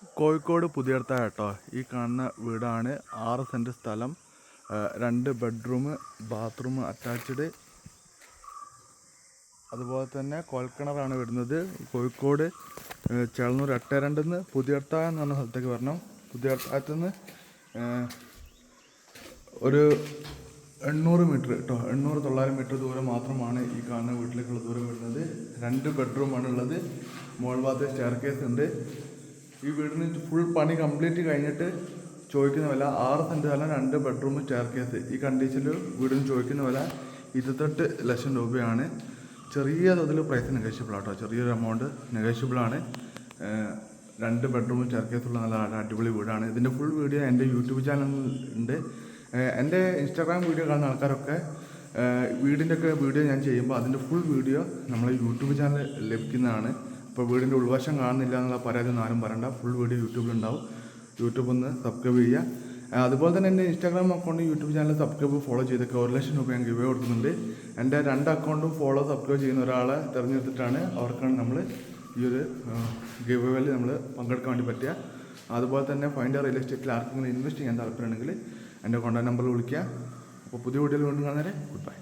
കോഴിക്കോട് പുതിയടത്ത കേട്ടോ. ഈ കാണുന്ന വീടാണ്. 6 സെൻറ്റ് സ്ഥലം, 2 ബെഡ്റൂം, ബാത്റൂം അറ്റാച്ച്ഡ്. അതുപോലെ തന്നെ കുഴൽക്കിണറാണ് വരുന്നത്. കോഴിക്കോട് ചേളന്നൂർ 82 പുതിയടത്ത എന്ന് പറഞ്ഞ സ്ഥലത്തേക്ക് വരണം. പുതിയടത്തത്ത് നിന്ന് ഒരു 800 മീറ്റർ കേട്ടോ, 800-900 മീറ്റർ ദൂരം മാത്രമാണ് ഈ കാണുന്ന വീട്ടിലേക്കുള്ള ദൂരം വരുന്നത്. 2 ബെഡ്റൂമാണ് ഉള്ളത്. മുകൾ ഭാഗത്ത് സ്റ്റെയർ കേസ് ഉണ്ട്. ഈ വീടിന് ഫുൾ പണി കംപ്ലീറ്റ് കഴിഞ്ഞിട്ട് ചോദിക്കുന്ന വില 6 സെൻറ്റ് സ്ഥലം, 2 ബെഡ്റൂം, സ്റ്റെയർ കേസ്. ഈ കണ്ടീഷനിൽ വീടിന് ചോദിക്കുന്ന വില 28 ലക്ഷം രൂപയാണ്. ചെറിയ തോതിൽ പ്രൈസ് നെഗോഷ്യബിൾ ആട്ടോ, ചെറിയൊരു എമൗണ്ട് നെഗോഷ്യബിളാണ്. 2 ബെഡ്റൂം, സ്റ്റെയർ കേസുള്ള നല്ല അടിപൊളി വീടാണ്. ഇതിൻ്റെ ഫുൾ വീഡിയോ എൻ്റെ യൂട്യൂബ് ചാനലിൽ ഉണ്ട്. എൻ്റെ ഇൻസ്റ്റാഗ്രാം വീഡിയോ കാണുന്ന ആൾക്കാരൊക്കെ വീടിൻ്റെയൊക്കെ വീഡിയോ ഞാൻ ചെയ്യുമ്പോൾ അതിൻ്റെ ഫുൾ വീഡിയോ നമ്മളെ യൂട്യൂബ് ചാനൽ ലഭിക്കുന്നതാണ്. ഇപ്പോൾ വീടിൻ്റെ ഉൾവശം കാണുന്നില്ല എന്നുള്ള പരാതി ഒന്നും ആരും പറയണ്ട. ഫുൾ വീഡിയോ യൂട്യൂബിലുണ്ടാവും. യൂട്യൂബ് ഒന്ന് സബ്സ്ക്രൈബ് ചെയ്യുക. അതുപോലെ തന്നെ എൻ്റെ Instagram account, YouTube channel subscribe follow ചെയ്തൊക്കെ 1 ലക്ഷം രൂപ ഞാൻ ഗിവ് കൊടുക്കുന്നുണ്ട്. എൻ്റെ 2 അക്കൗണ്ടും ഫോളോ സബ്സ്ക്രൈബ് ചെയ്യുന്ന ഒരാളെ തിരഞ്ഞെടുത്തിട്ടാണ് അവർക്കാണ് നമ്മൾ ഈ ഒരു ഗിവ് വേയിൽ നമ്മൾ പങ്കെടുക്കാൻ വേണ്ടി പറ്റുക. അതുപോലെ തന്നെ ഫൈൻഡ് റിയൽ എസ്റ്റേറ്റിൽ ആർക്കെങ്കിലും ഇൻവെസ്റ്റ് ചെയ്യാൻ താല്പര്യമുണ്ടെങ്കിൽ എൻ്റെ കോൺടാക്ട് നമ്പറിൽ വിളിക്കുക. അപ്പോൾ പുതിയ വീഡിയോയിൽ വീണ്ടും കാണുന്നവരെ ഗുഡ് ബൈ.